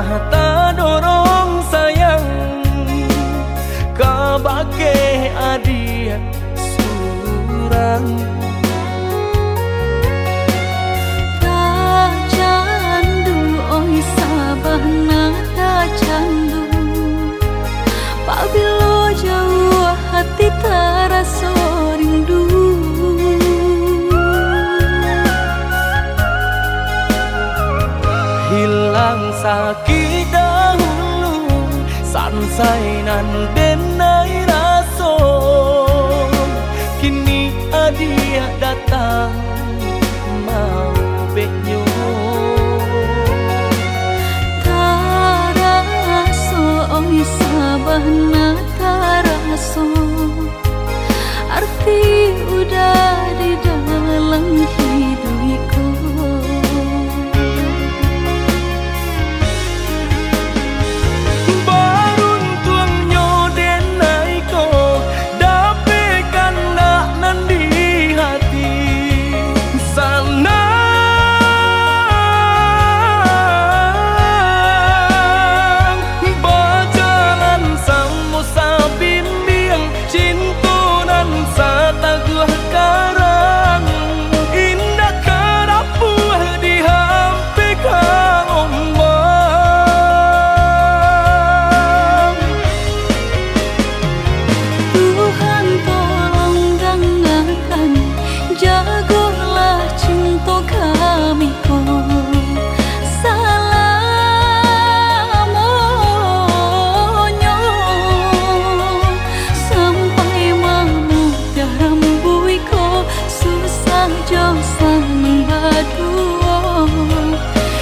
tak dorong sayang kabake adia surang. Tak candu oi sabana tak candu, pabilo jauh hati terasa rindu. Hilang sakit dahulu, sansai nan denai raso, kini adia datang mau benyo. Taraso oi sabana taraso, arti udah di dalam hidupku.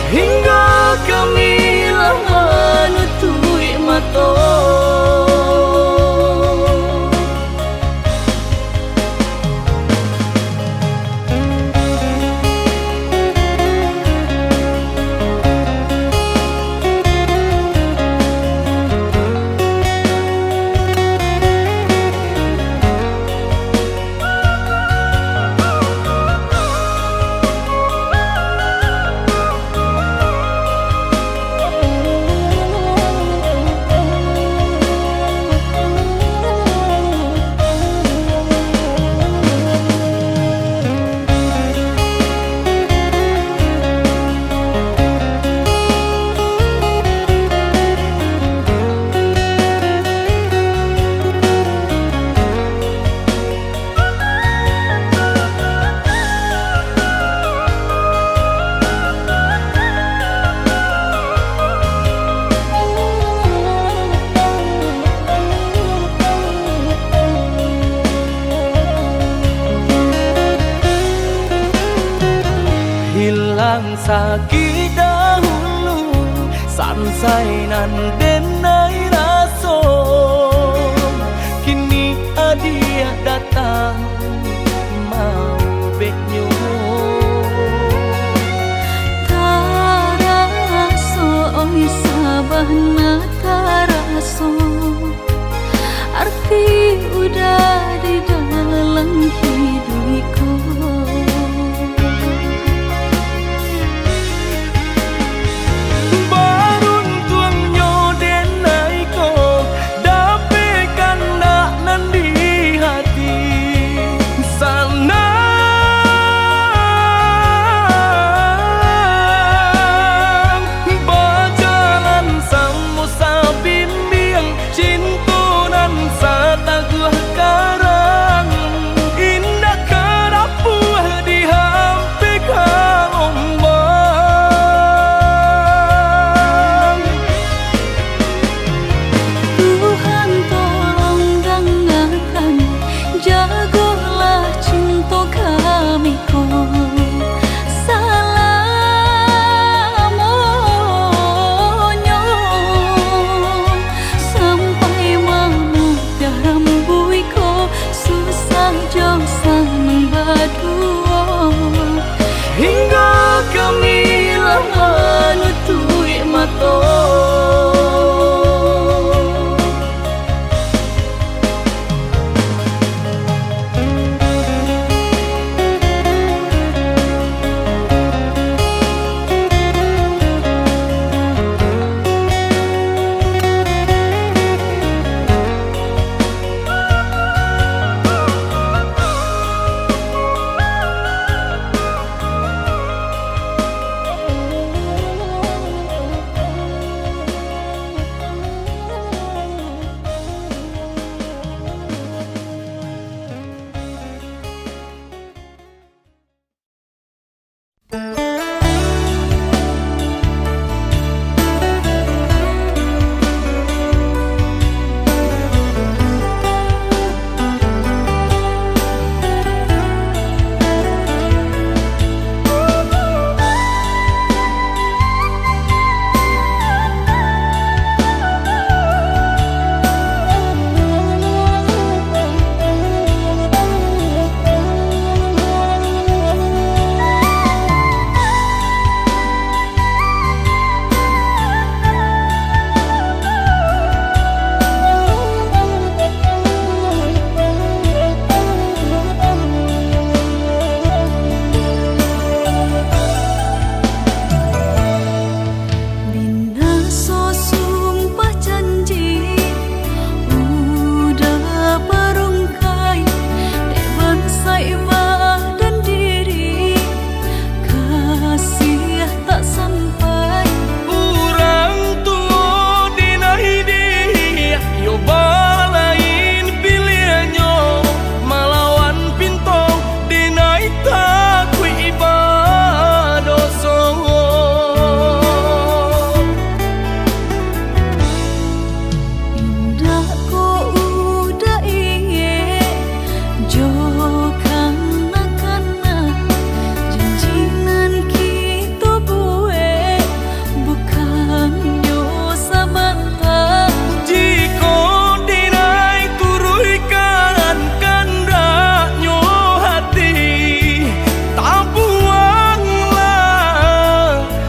Hingga kami lama nutui mata. Hilang sakit dahulu, sansai nan denai raso, kini adia datang mau benyo. Taraso oi sabana taraso, arti udah di dalam hidupku. Dapekan nak nan di hati. haibah dan diri, kasih tak sampai. Urang tua dinai dia yo balain pilihannya malawan pinto dinai tak ku ibadoso. Indah ko udah inge jo kana-kana janjinan kita buat bukan yo sabanta. Jika dinai turunkan kandaknya hati, tak buanglah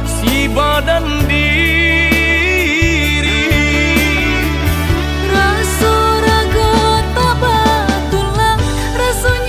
si badan diri. Rasa raga tak batulah rasanya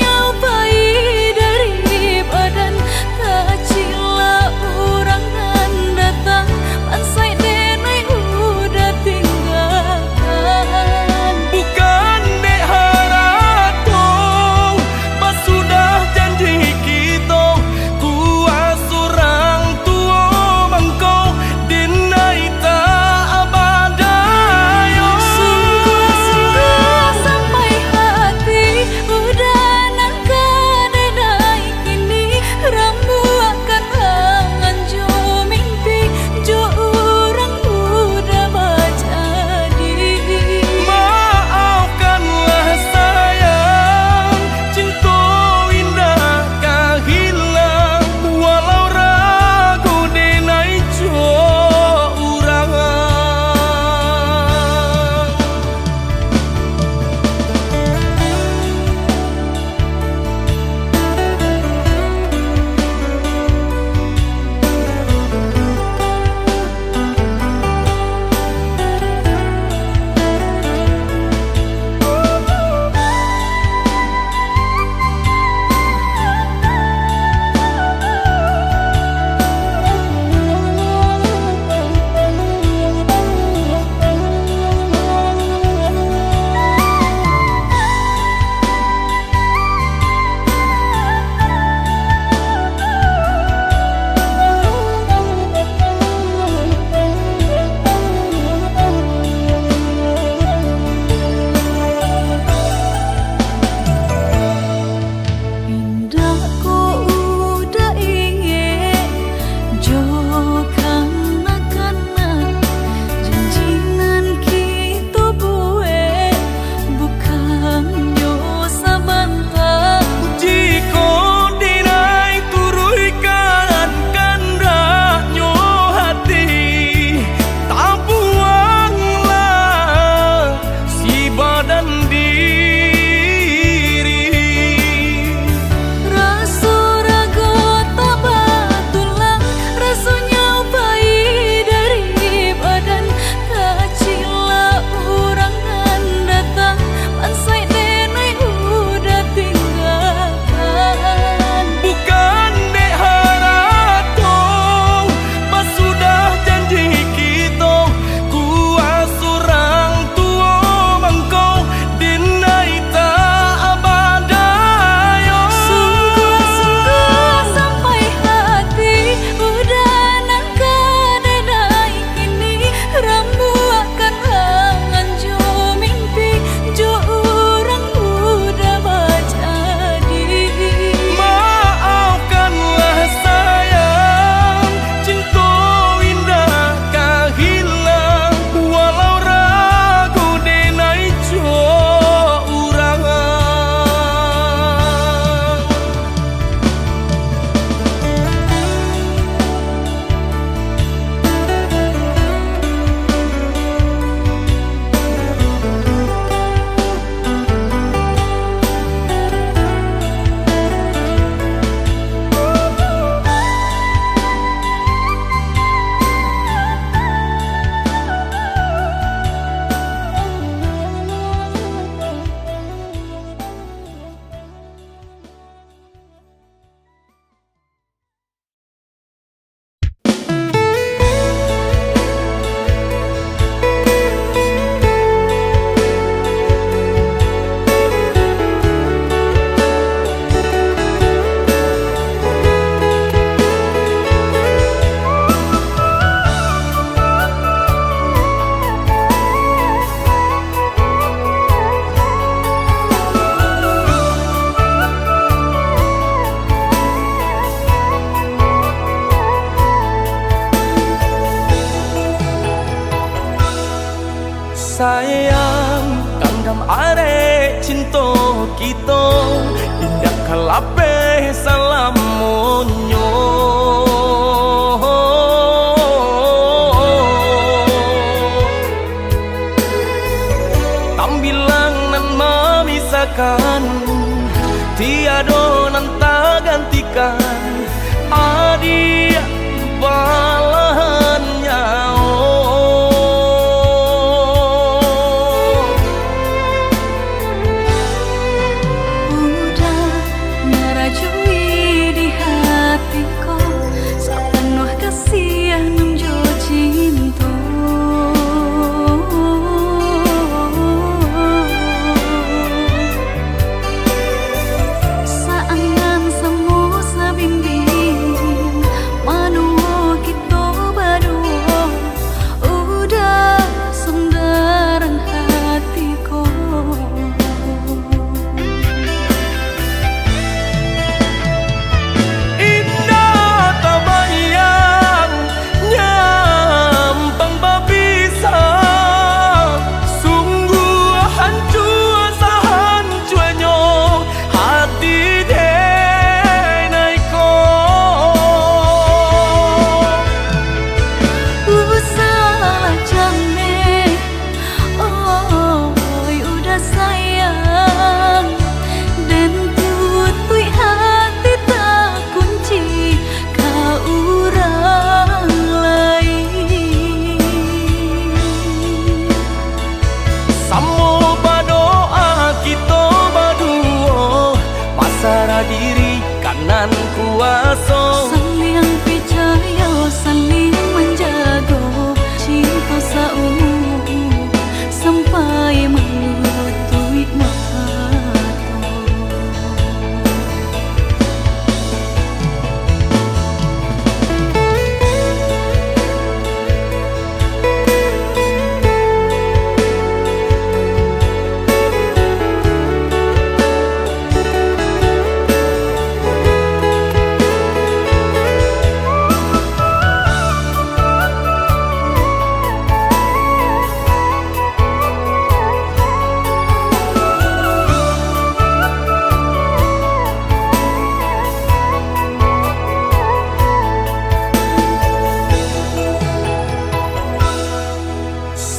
kalape salam monyo tambilang nan memisahkan tiado nan tak gantikan adia balahan diri kanan kuasa saling percaya saling menjaga cinta saumu sampai melutui mata.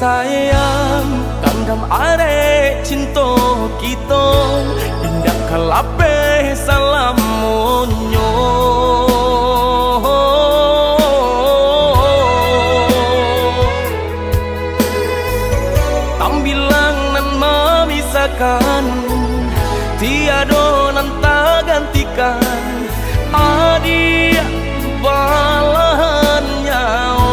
Sayang kandam are cinta kita indah kalape salam monyo tambilang nan memisahkan tiado nan tak gantikan adia balahan nyawa.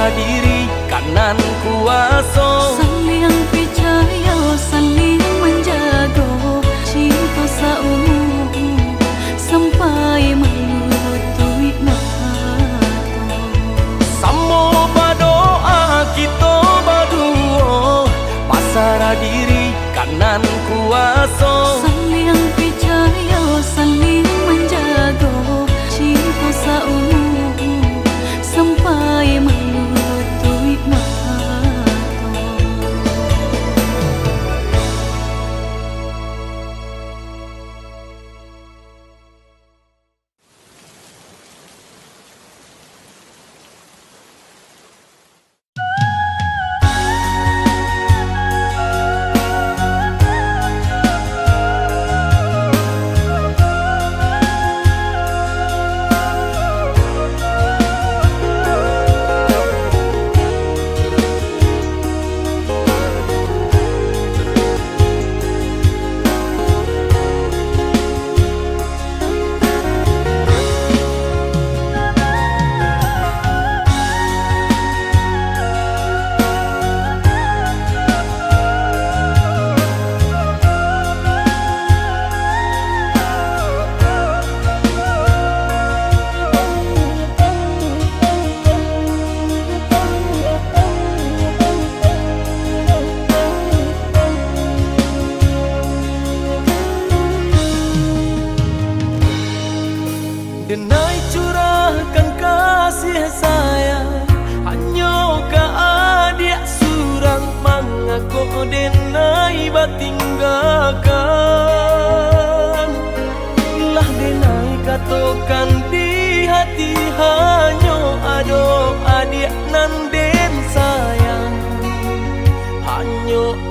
Diri kanan kuasa saling percaya saling menjaga cinta saumu sampai melutui mata. Samo berdoa kita berdua pasrah diri kanan kuasa saling percaya saling menjaga cinta saumu sampai melutui mata.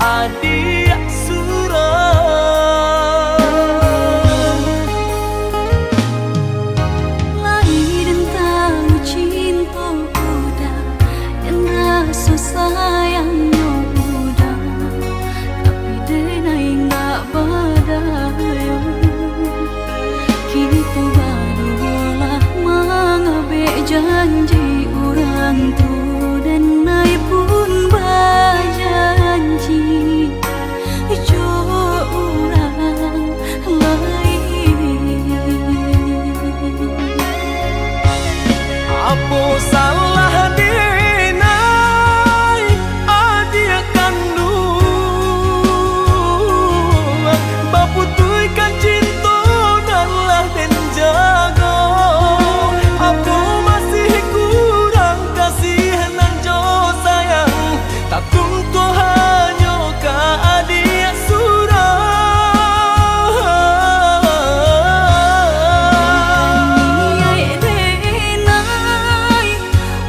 adik surau. Lahir dan tahu cinta udah dan rasa sayangnya udah, tapi denai nggak badayo. Kita barulah mengabek janji orang tu dan naik pun berjanji jo orang lain. Apa salah denai adik kandung, baputuikan cinta dan lah den jaga. Apa masih kurang kasih nan jo sayang, tak tunggu hanya ke adik surau. Niai denai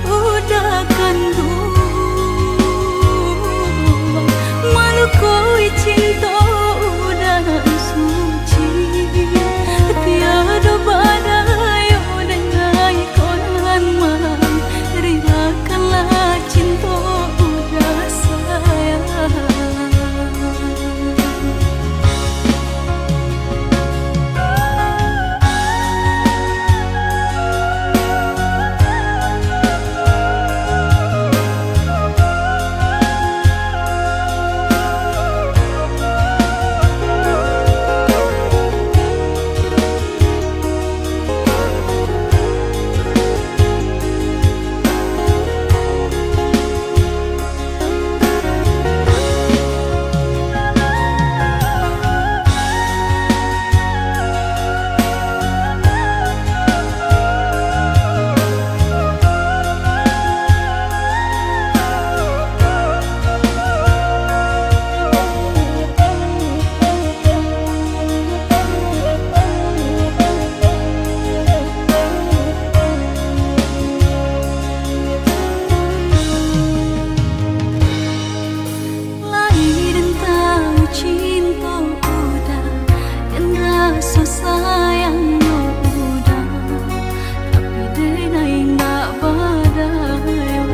udah kandung, malu koi cinta udah suci, tiada badayo dengai konan mang, relakanlah cinta udah sayang. Lahir dan tahu cinta udah dan rasa sayangnya udah, tapi denai nggak badayo.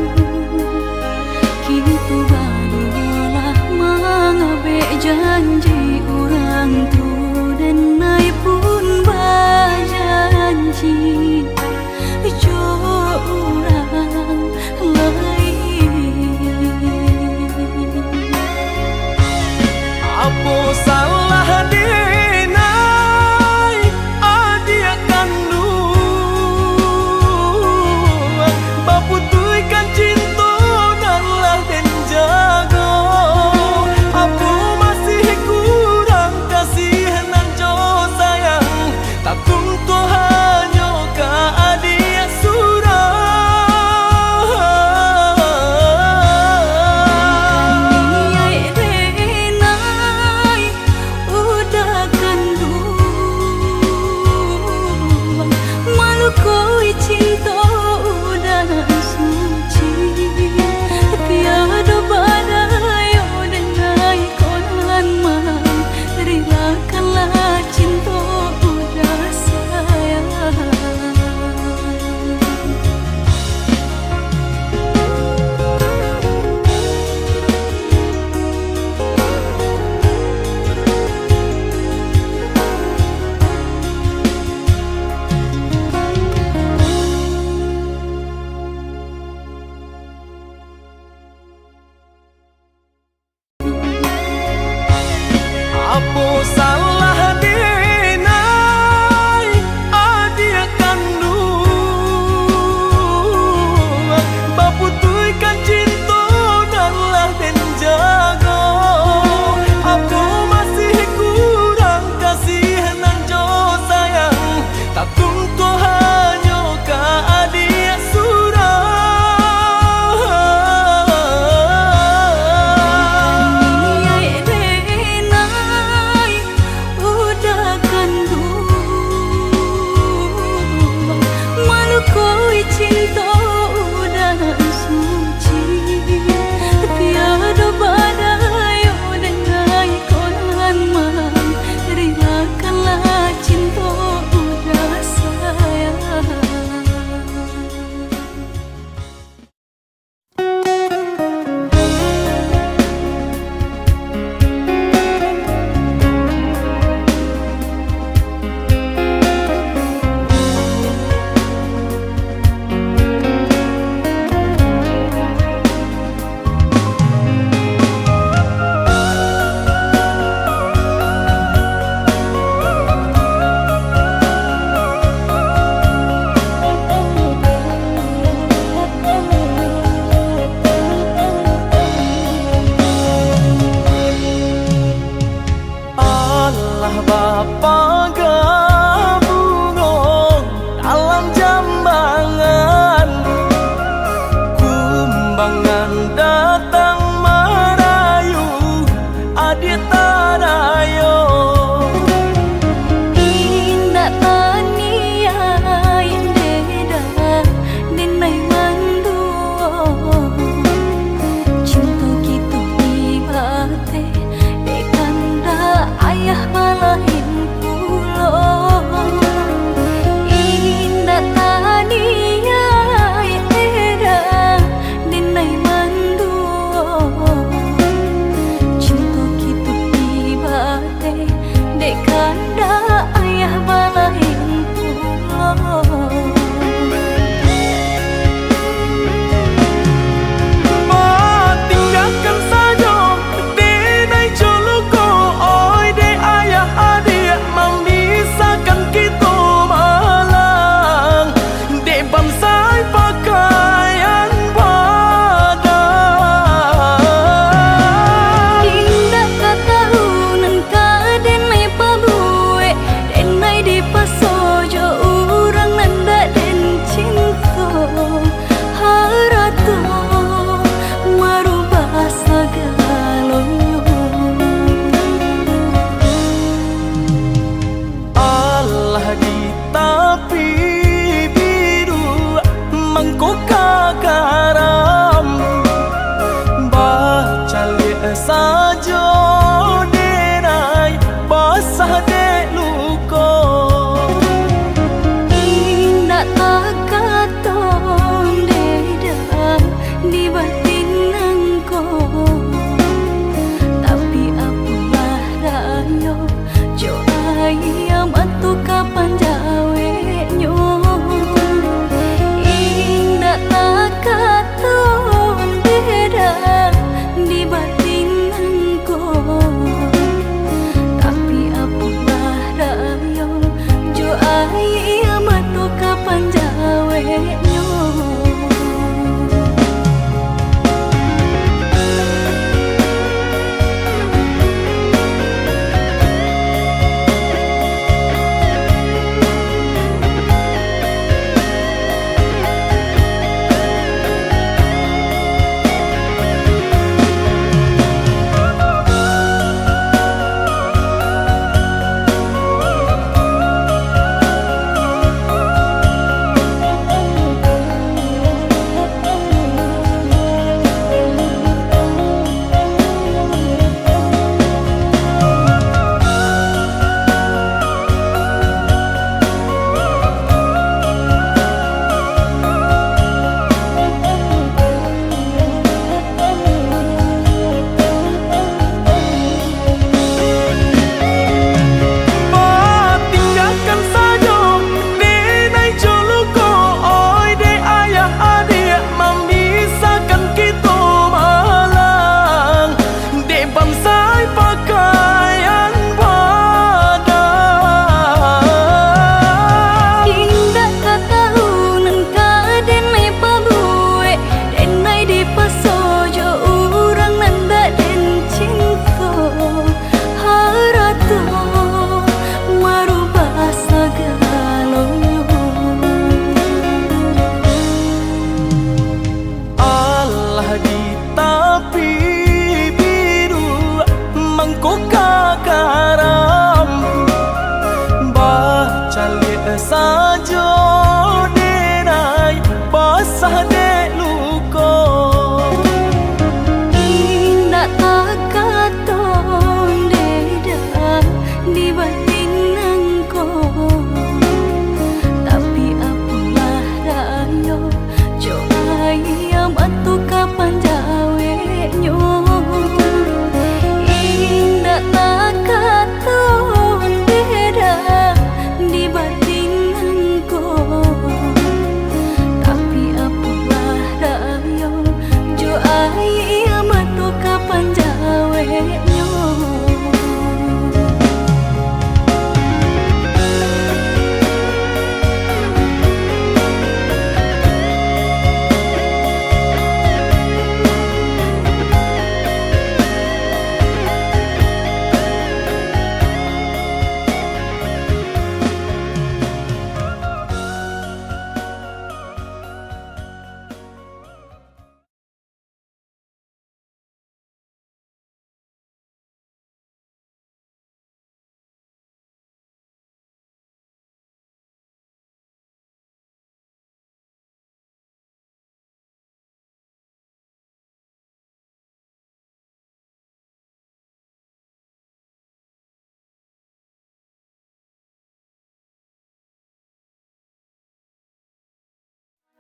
Kita barulah mengabek janji orang tu dan naik pun berjanji jo orang lain. Apa salah denai adik kandung, baputuikan cinta dan lah den jaga. Apa masih kurang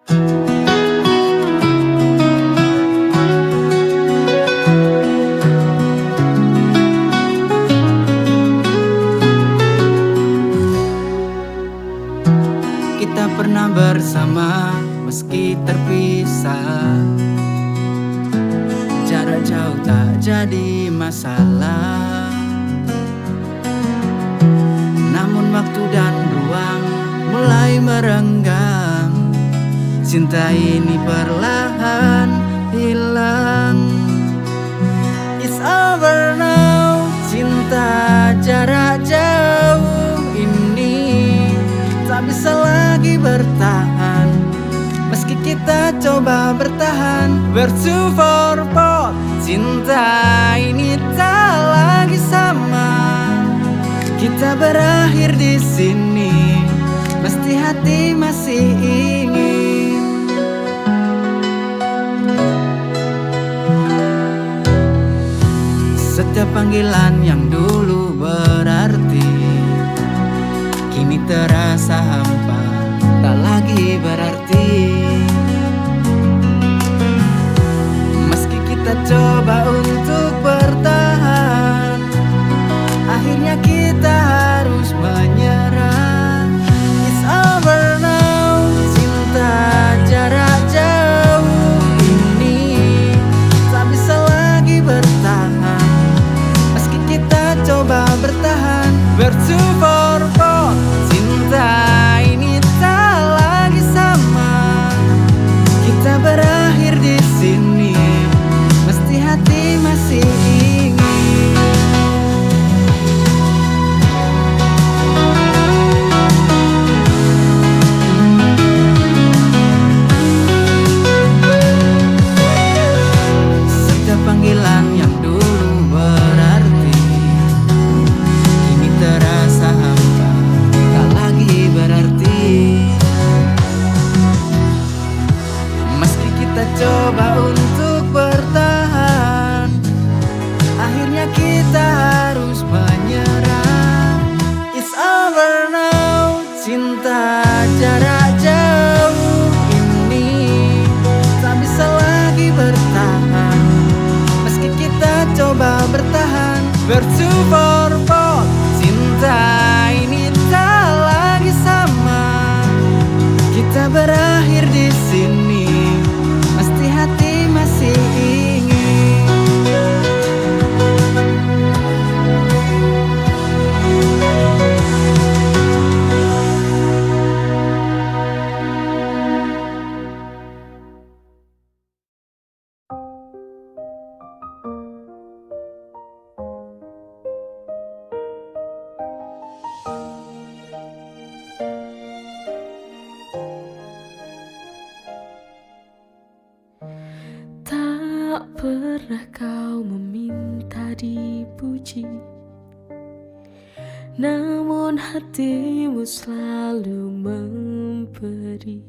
Kita pernah bersama meski terpisah. Jarak jauh tak jadi masalah. Namun waktu dan ruang mulai merenggang. Cinta ini perlahan hilang. It's over now. Cinta jarak jauh ini tak bisa lagi bertahan. Meski kita coba bertahan, we're too far apart. Cinta ini tak lagi sama. Kita berakhir di sini, mesti hati masih ingin. Setiap panggilan yang dulu berarti kini terasa hampa, tak lagi berarti. Meski kita coba untuk bertahan, akhirnya kita harus menyerah. It's over now. Cinta jarak jauh ini tak bisa lagi bertahan. Meski kita coba bertahan, we're too far apart. Cinta ini tak lagi sama. Kita berakhir di sini, mesti hati masih ingin. Setiap panggilan yang dulu berarti kini terasa hampa, tak lagi berarti. Meski kita coba untuk bertahan, akhirnya kita harus menyerah. It's over now. Cinta jarak jauh ini tak bisa lagi bertahan. Meski kita coba bertahan, we're too far apart. Cinta ini tak lagi sama. Kita berakhir di sini, mesti hati masih ingin. Tak pernah kau meminta dipuji, namun hatimu selalu memberi.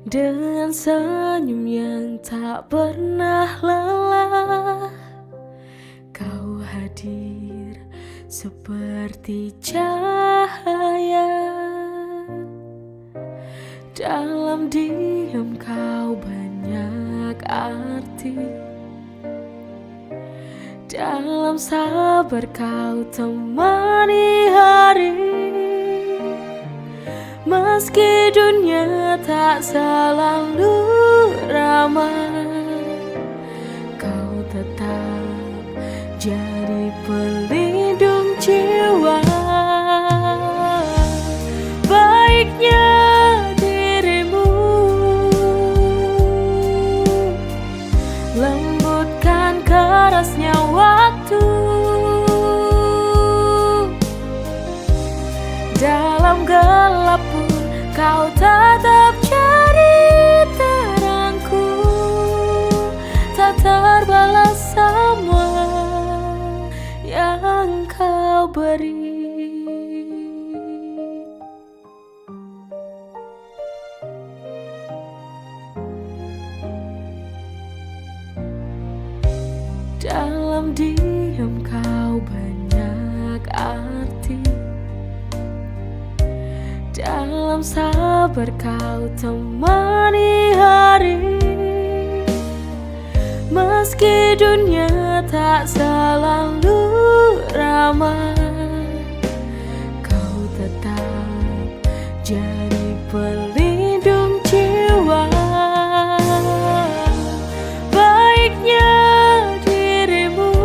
Dengan senyum yang tak pernah lelah, kau hadir seperti cahaya. Dalam diam kau banyak arti, dalam sabar kau temani hari. Meski dunia tak selalu ramah, kau tetap jadi pelindung jiwa. Baiknya dirimu lembutkan kerasnya waktu. Dalam gelap pun kau tetap jadi terangku. Tak terbalas semua yang kau beri. Dalam diam kau banyak arti, dalam sabar sabar kau temani hari. Meski dunia tak selalu ramah, kau tetap jadi pelindung jiwa. Baiknya dirimu,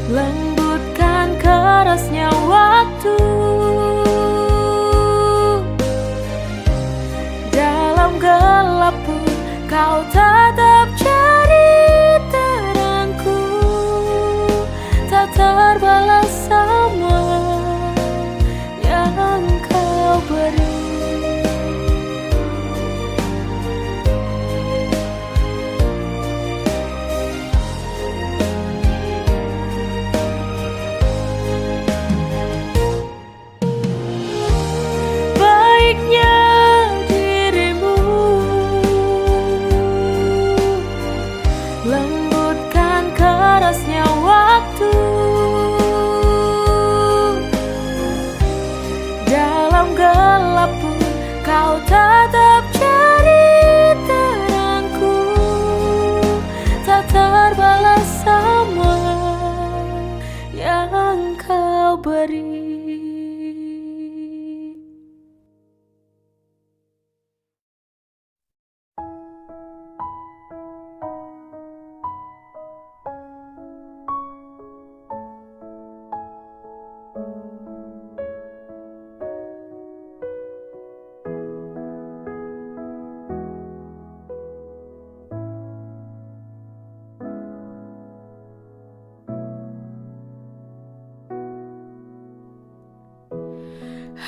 lembutkan kerasnya waktu. Dalam gelap pun kau tetap jadi terangku. Tak terbalas semua yang kau beri. Baiknya dirimu, lembutkan kerasnya waktu. Dalam gelap pun kau tetap jadi terangku. Tak terbalas semua yang kau beri.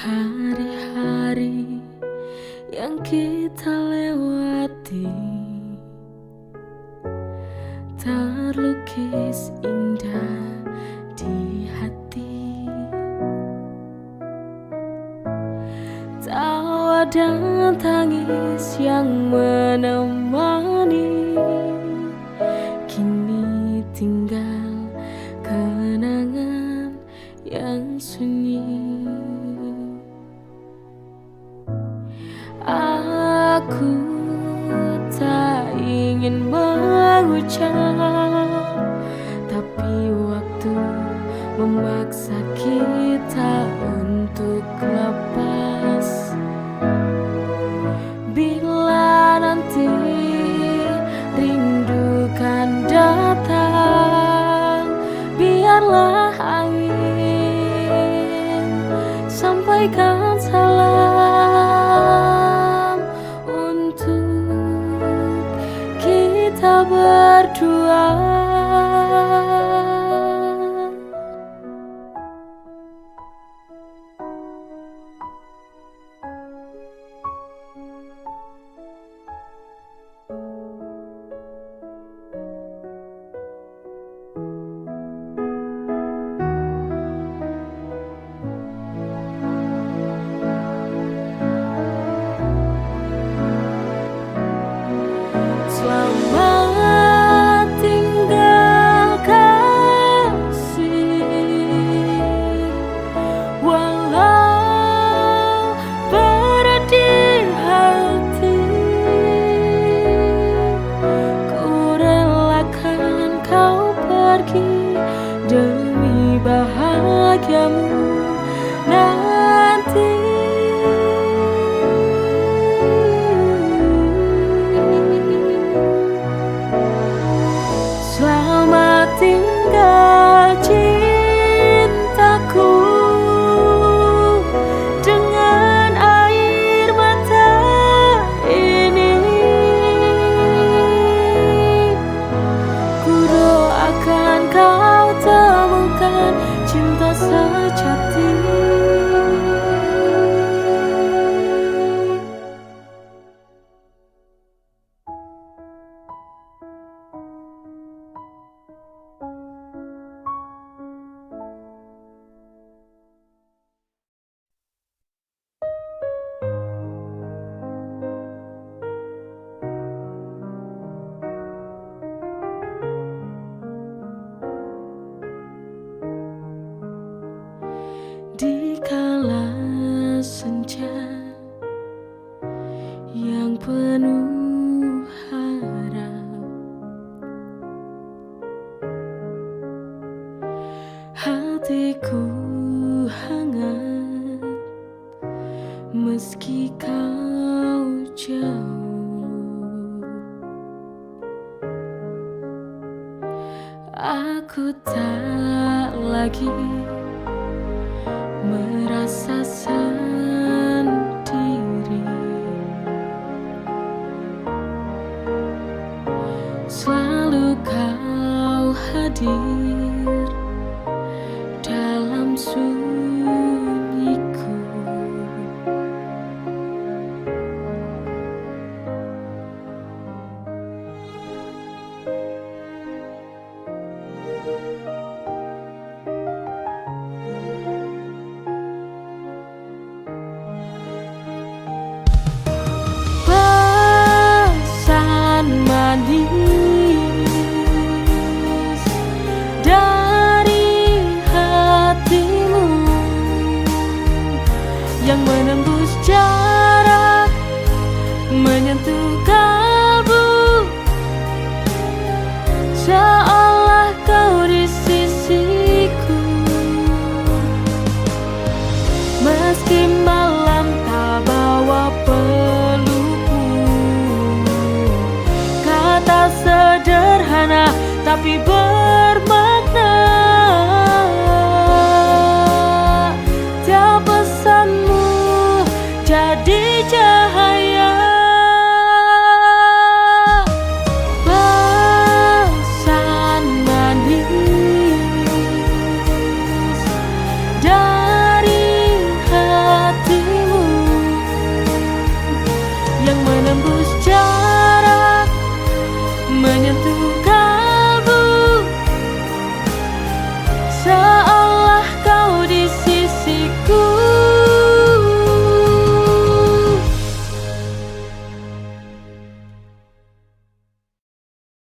Hari-hari yang kita lewati terlukis indah di hati. Tawa dan tangis yang menemani, kini tinggal kenangan yang sunyi. Aku tak ingin mengucap, tapi waktu memaksa kita untuk lepas. Bila nanti rindu kan datang, biarlah angin sampaikan salam untuk kita berdua. Selamat tinggal penuh harap. Hatiku hangat meski kau jauh. Aku tak lagi merasa sendiri. Selalu kau hadir dalam sunyiku. Pesan manis dari hatimu yang menembus jarak, menyentuh kalbu, seolah kau di sisiku. Meski malam tak bawa pelukmu, kata sederhana tapi bermakna. Tiap pesanmu jadi cahaya. Pesan manis